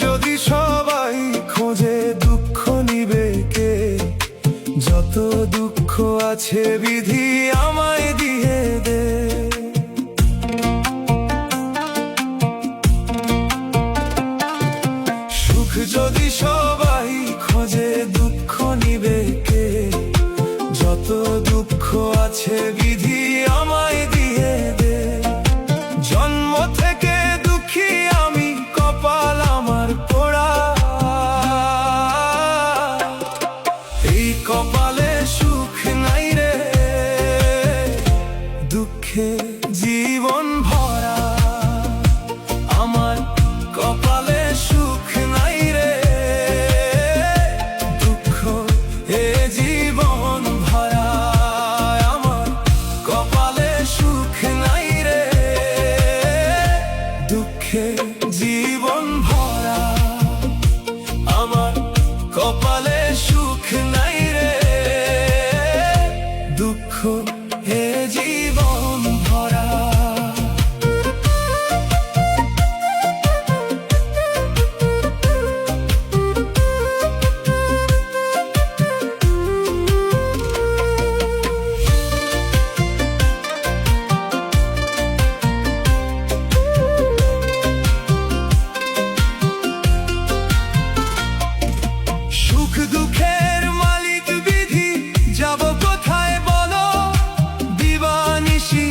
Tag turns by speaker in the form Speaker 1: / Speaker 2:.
Speaker 1: যদি সবাই খোঁজে দুঃখ নিবে কে? যত দুঃখ আছে বিধি আমায় দিয়ে দে। সুখ যদি সবাই খোঁজে দুঃখ নিবে কে? যত দুঃখ আছে বিধি আমায় দিয়ে দে। জন্ম থেকে দুঃখী আমি, কপাল আমার পোড়া। এই কপালে সুখ নাই রে, দুঃখে জীবন ভরা। আমার কপালে সুখ নাই রে, দুঃখ এ জীবন ভরা। আমার কপালে সুখ নাই রে, দুঃখে জীবন ভরা। আমার কপালে সুখ নাই রে, দুঃখ হে জীবন ভরা। সুখ দুঃখের মালিক বিধি, যাব কোথায় বলো? দিবানিশি